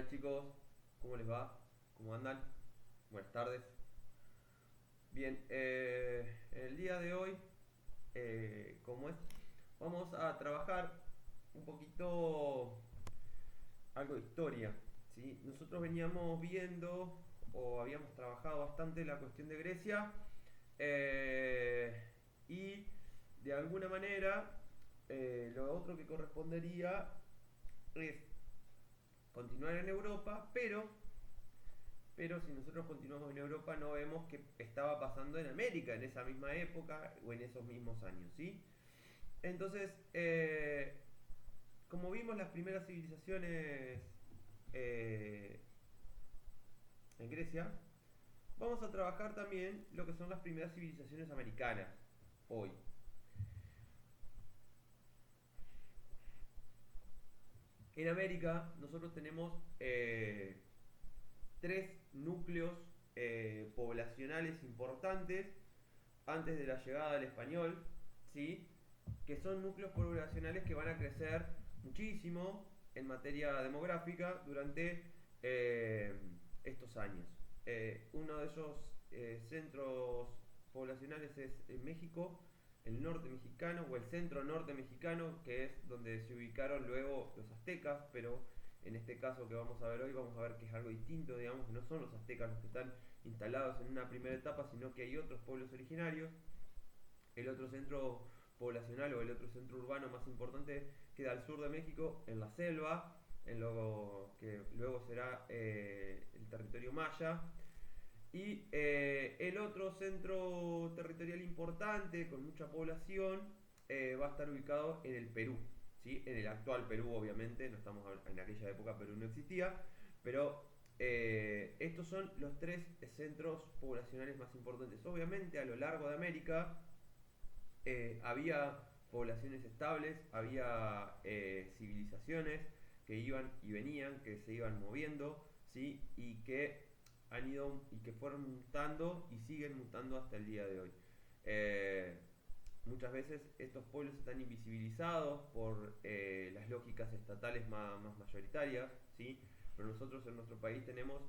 Buenas chicos, ¿cómo les va? ¿Cómo andan? Buenas tardes. Bien, el día de hoy, como es, vamos a trabajar un poquito algo de historia. ¿Sí? Nosotros veníamos viendo o habíamos trabajado bastante la cuestión de Grecia eh, y de alguna manera lo otro que correspondería es continuar en Europa, pero si nosotros continuamos en Europa no vemos qué estaba pasando en América en esa misma época o en esos mismos años, ¿sí? Entonces, como vimos las primeras civilizaciones eh, en Grecia, vamos a trabajar también lo que son las primeras civilizaciones americanas hoy. En América nosotros tenemos tres núcleos poblacionales importantes antes de la llegada del español, ¿sí? Que son núcleos poblacionales que van a crecer muchísimo en materia demográfica durante estos años. Uno de esos centros poblacionales es en México, el norte mexicano o el centro norte mexicano, que es donde se ubicaron luego los aztecas, pero en este caso que vamos a ver hoy vamos a ver que es algo distinto, digamos que no son los aztecas los que están instalados en una primera etapa, sino que hay otros pueblos originarios. El otro centro poblacional o el otro centro urbano más importante queda al sur de México, en la selva, en lo que luego será el territorio maya. Y el otro centro territorial importante con mucha población va a estar ubicado en el Perú, ¿sí? En el actual Perú, obviamente, no estamos en aquella época, Perú no existía, pero estos son los tres centros poblacionales más importantes. Obviamente, a lo largo de América había poblaciones estables, había civilizaciones que iban y venían, que se iban moviendo, ¿sí? Y que han ido y que fueron mutando y siguen mutando hasta el día de hoy. Eh, Muchas veces estos pueblos están invisibilizados por las lógicas estatales más mayoritarias, ¿sí? Pero nosotros en nuestro país tenemos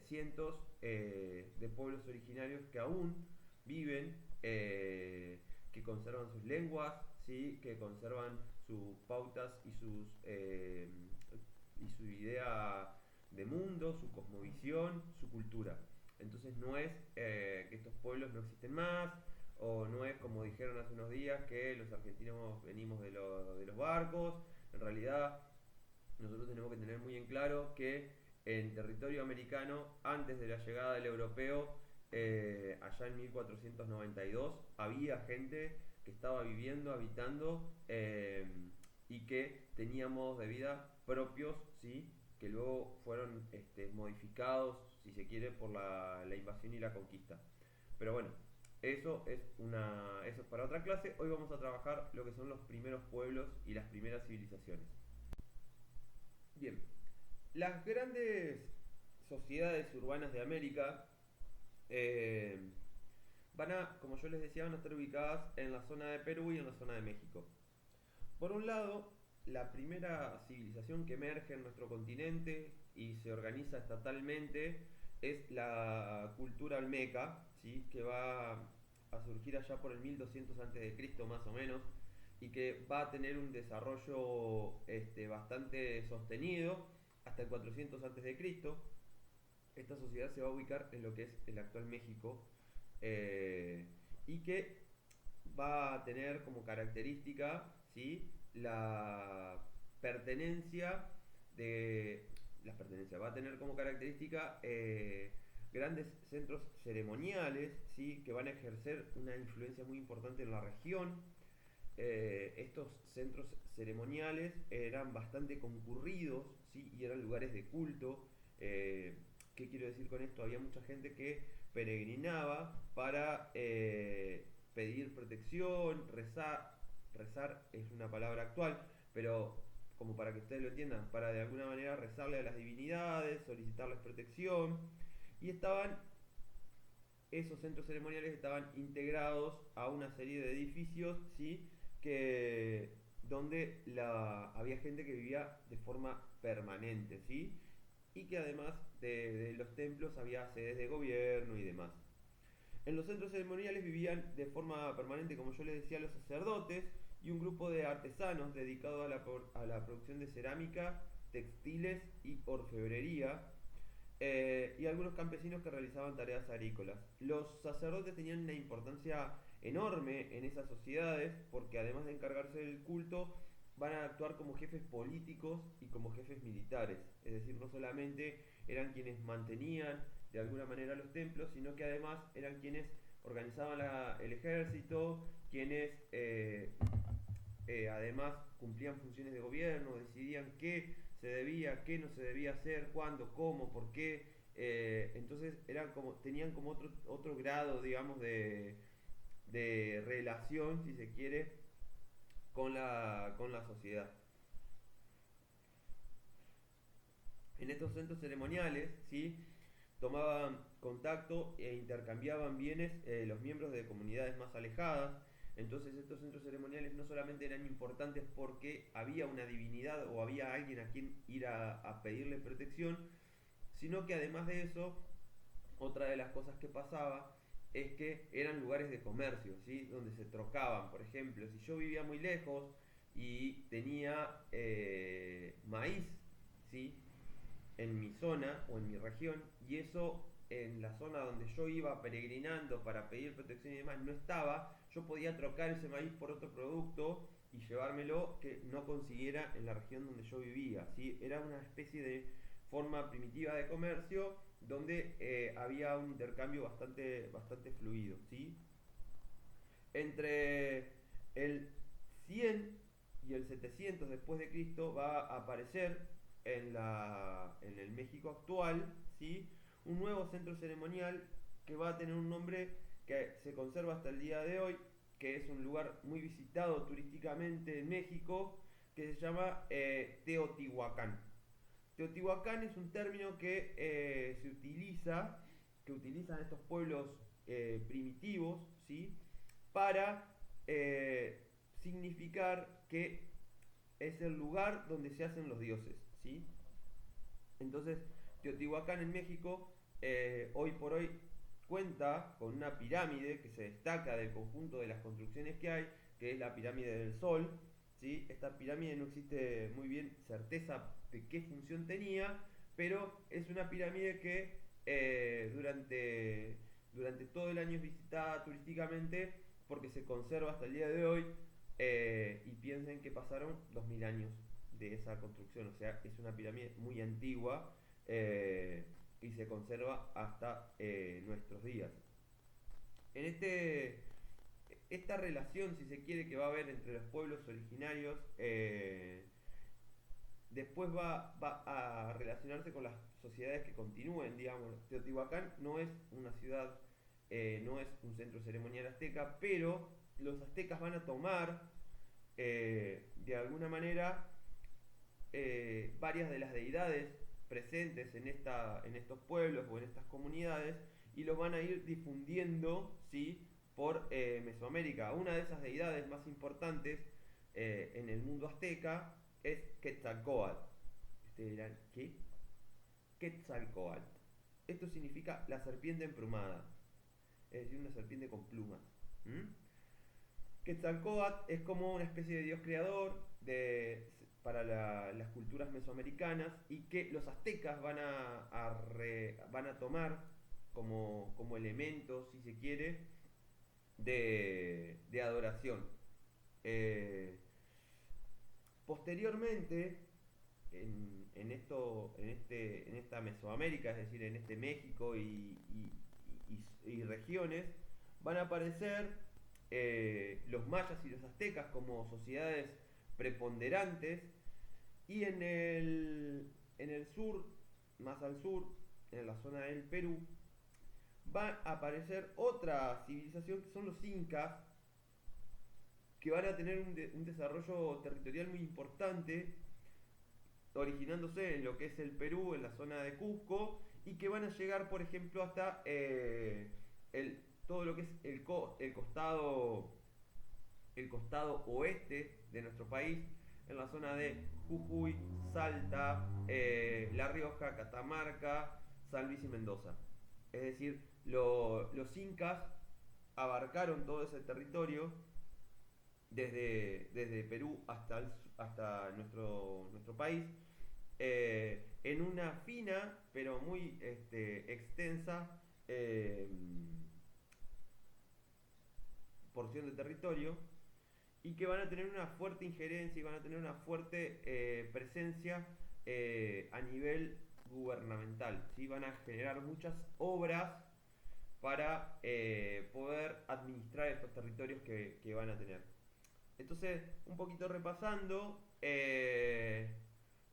cientos de pueblos originarios que aún viven, que conservan sus lenguas, ¿sí? Que conservan sus pautas y su idea de mundo, su cosmovisión, su cultura. Entonces no es que estos pueblos no existen más, o no es como dijeron hace unos días que los argentinos venimos de los barcos. En realidad nosotros tenemos que tener muy en claro que en territorio americano, antes de la llegada del europeo, allá en 1492, había gente que estaba viviendo, habitando y que tenía modos de vida propios, ¿sí? Que luego fueron modificados, si se quiere, por la invasión y la conquista. Pero bueno, eso es para otra clase. Hoy vamos a trabajar lo que son los primeros pueblos y las primeras civilizaciones. Bien, las grandes sociedades urbanas de América eh, van a, como yo les decía, van a estar ubicadas en la zona de Perú y en la zona de México. Por un lado, la primera civilización que emerge en nuestro continente y se organiza estatalmente es la cultura olmeca, ¿sí? Que va a surgir allá por el 1200 a.C. más o menos, y que va a tener un desarrollo bastante sostenido hasta el 400 a.C. Esta sociedad se va a ubicar en lo que es el actual México, eh, y que va a tener como característica, ¿sí? Pertenencia de la pertenencia va a tener como característica grandes centros ceremoniales, ¿sí? Que van a ejercer una influencia muy importante en la región. Estos centros ceremoniales eran bastante concurridos, ¿sí? Y eran lugares de culto. ¿Qué quiero decir con esto? Había mucha gente que peregrinaba para pedir protección, rezar es una palabra actual, pero como para que ustedes lo entiendan, para de alguna manera rezarle a las divinidades, solicitarles protección, y esos centros ceremoniales estaban integrados a una serie de edificios, ¿sí? Donde había gente que vivía de forma permanente, ¿sí? y que además de los templos había sedes de gobierno y demás. En los centros ceremoniales vivían de forma permanente, como yo les decía, los sacerdotes y un grupo de artesanos dedicados a la producción de cerámica, textiles y orfebrería, y algunos campesinos que realizaban tareas agrícolas. Los sacerdotes tenían una importancia enorme en esas sociedades porque además de encargarse del culto, van a actuar como jefes políticos y como jefes militares. Es decir, no solamente eran quienes mantenían de alguna manera los templos, sino que además eran quienes organizaban el ejército, quienes además cumplían funciones de gobierno, decidían qué se debía, qué no se debía hacer, cuándo, cómo, por qué. Entonces eran como, tenían como otro grado, digamos, de relación, si se quiere, con la sociedad. En estos centros ceremoniales, ¿sí? Tomaban contacto e intercambiaban bienes los miembros de comunidades más alejadas. Entonces estos centros ceremoniales no solamente eran importantes porque había una divinidad o había alguien a quien ir a pedirle protección, sino que además de eso, otra de las cosas que pasaba es que eran lugares de comercio, ¿sí? Donde se trocaban. Por ejemplo, si yo vivía muy lejos y tenía maíz, ¿sí? En mi zona o en mi región, y eso en la zona donde yo iba peregrinando para pedir protección y demás no estaba, yo podía trocar ese maíz por otro producto y llevármelo que no consiguiera en la región donde yo vivía, ¿sí? Era una especie de forma primitiva de comercio donde había un intercambio bastante fluido, ¿sí? Entre el 100 y el 700 después de Cristo va a aparecer en el México actual, ¿sí? Un nuevo centro ceremonial que va a tener un nombre que se conserva hasta el día de hoy, que es un lugar muy visitado turísticamente en México, que se llama Teotihuacán. Teotihuacán es un término que se utiliza, que utilizan estos pueblos primitivos, ¿sí? Para significar que es el lugar donde se hacen los dioses, ¿sí? Entonces, Teotihuacán en México, hoy por hoy, cuenta con una pirámide que se destaca del conjunto de las construcciones que hay, que es la pirámide del Sol, ¿sí? Esta pirámide no existe muy bien certeza de qué función tenía, pero es una pirámide que durante todo el año es visitada turísticamente porque se conserva hasta el día de hoy, y piensen que pasaron 2000 años de esa construcción, o sea, es una pirámide muy antigua, y se conserva hasta nuestros días. En esta relación, si se quiere, que va a haber entre los pueblos originarios, después va a relacionarse con las sociedades que continúen, digamos. Teotihuacán no es una ciudad, no es un centro ceremonial azteca, pero los aztecas van a tomar de alguna manera varias de las deidades presentes en estos pueblos o en estas comunidades y los van a ir difundiendo, ¿sí? Por Mesoamérica. Una de esas deidades más importantes en el mundo azteca es Quetzalcóatl. Ustedes dirán, ¿qué? Quetzalcóatl. Esto significa la serpiente emplumada, es decir, una serpiente con plumas. ¿Mm? Quetzalcóatl es como una especie de dios creador para las culturas mesoamericanas y que los aztecas van a tomar como elemento, si se quiere, de adoración. Eh, Posteriormente, en esta Mesoamérica, es decir, en este México y regiones, van a aparecer los mayas y los aztecas como sociedades preponderantes, y en el sur, más al sur, en la zona del Perú, va a aparecer otra civilización que son los incas, que van a tener un desarrollo territorial muy importante, originándose en lo que es el Perú, en la zona de Cusco, y que van a llegar, por ejemplo, hasta todo lo que es el costado oeste de nuestro país, en la zona de Jujuy, Salta, La Rioja, Catamarca, San Luis y Mendoza. Es decir, los incas abarcaron todo ese territorio desde Perú hasta nuestro país, en una fina pero muy extensa eh, porción de territorio, y que van a tener una fuerte injerencia y van a tener una fuerte presencia a nivel gubernamental, ¿sí? Van a generar muchas obras para poder administrar estos territorios que van a tener. Entonces, un poquito repasando,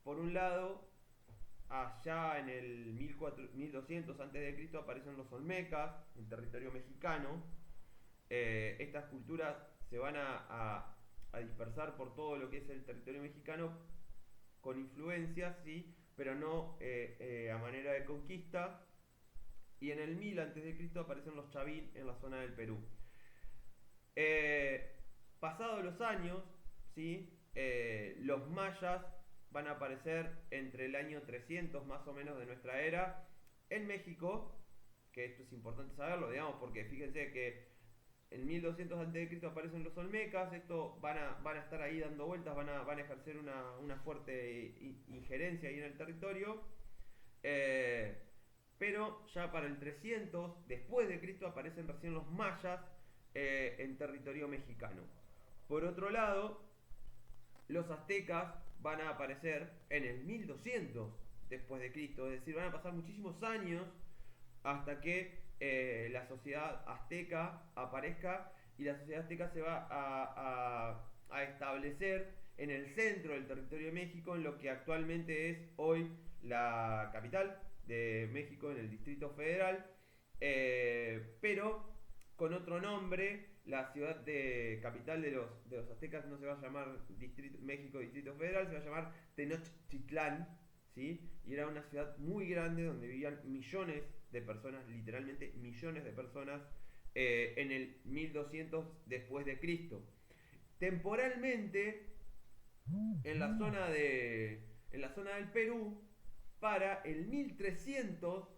por un lado, allá en el 1200 a.C. aparecen los olmecas, en territorio mexicano. Estas culturas se van a dispersar por todo lo que es el territorio mexicano con influencias, ¿sí? Pero no a manera de conquista. Y en el 1000 a.C. aparecen los chavín en la zona del Perú. Pasados los años, ¿sí? Los mayas van a aparecer entre el año 300 más o menos de nuestra era en México, que esto es importante saberlo, digamos, porque fíjense que en 1200 a.C. aparecen los olmecas, esto van a estar ahí dando vueltas, van a ejercer una fuerte injerencia ahí en el territorio, pero ya para el 300 después de Cristo aparecen recién los mayas en territorio mexicano. Por otro lado, los aztecas van a aparecer en el 1200 después de Cristo, es decir, van a pasar muchísimos años hasta que la sociedad azteca aparezca, y la sociedad azteca se va a establecer en el centro del territorio de México, en lo que actualmente es hoy la capital de México, en el Distrito Federal, pero con otro nombre. La ciudad de capital de los aztecas no se va a llamar México Distrito Federal, se va a llamar Tenochtitlán, ¿sí? Y era una ciudad muy grande donde vivían millones de personas, literalmente millones de personas, en el 1200 después de Cristo. Temporalmente, en la zona del Perú, para el 1300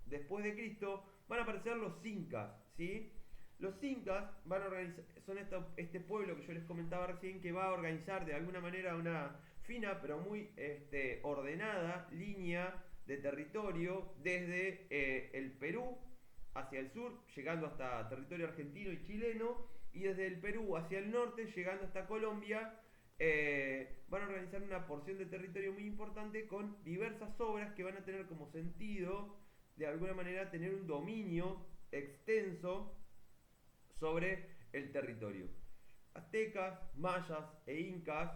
después de Cristo, van a aparecer los incas, ¿sí? Los incas van a organizar, son este pueblo que yo les comentaba recién, que va a organizar de alguna manera una fina pero muy ordenada línea de territorio desde el Perú hacia el sur, llegando hasta territorio argentino y chileno, y desde el Perú hacia el norte, llegando hasta Colombia. Van a organizar una porción de territorio muy importante con diversas obras que van a tener como sentido, de alguna manera, tener un dominio extenso sobre el territorio. Aztecas, mayas e incas,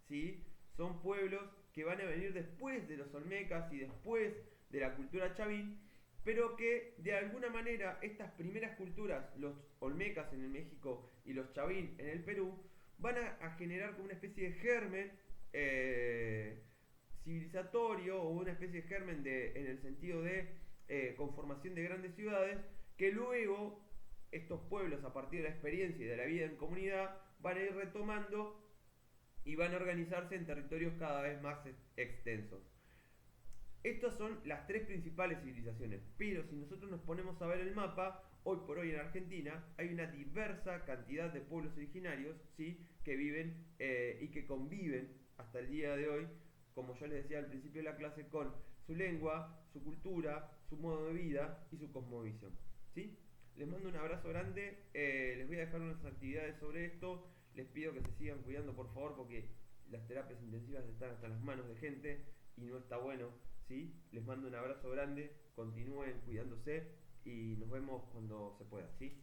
¿sí? Son pueblos que van a venir después de los olmecas y después de la cultura chavín, pero que de alguna manera estas primeras culturas, los olmecas en el México y los chavín en el Perú, van a generar como una especie de germen civilizatorio, o una especie de germen en el sentido de conformación de grandes ciudades, que luego estos pueblos, a partir de la experiencia y de la vida en comunidad, van a ir retomando y van a organizarse en territorios cada vez más extensos. Estas son las tres principales civilizaciones, pero si nosotros nos ponemos a ver el mapa, hoy por hoy en Argentina hay una diversa cantidad de pueblos originarios, ¿sí? Que viven y que conviven hasta el día de hoy, como yo les decía al principio de la clase, con su lengua, su cultura, su modo de vida y su cosmovisión, ¿sí? Les mando un abrazo grande, les voy a dejar unas actividades sobre esto, les pido que se sigan cuidando por favor, porque las terapias intensivas están hasta las manos de gente y no está bueno, ¿sí? Les mando un abrazo grande, continúen cuidándose y nos vemos cuando se pueda, ¿sí?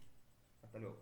Hasta luego.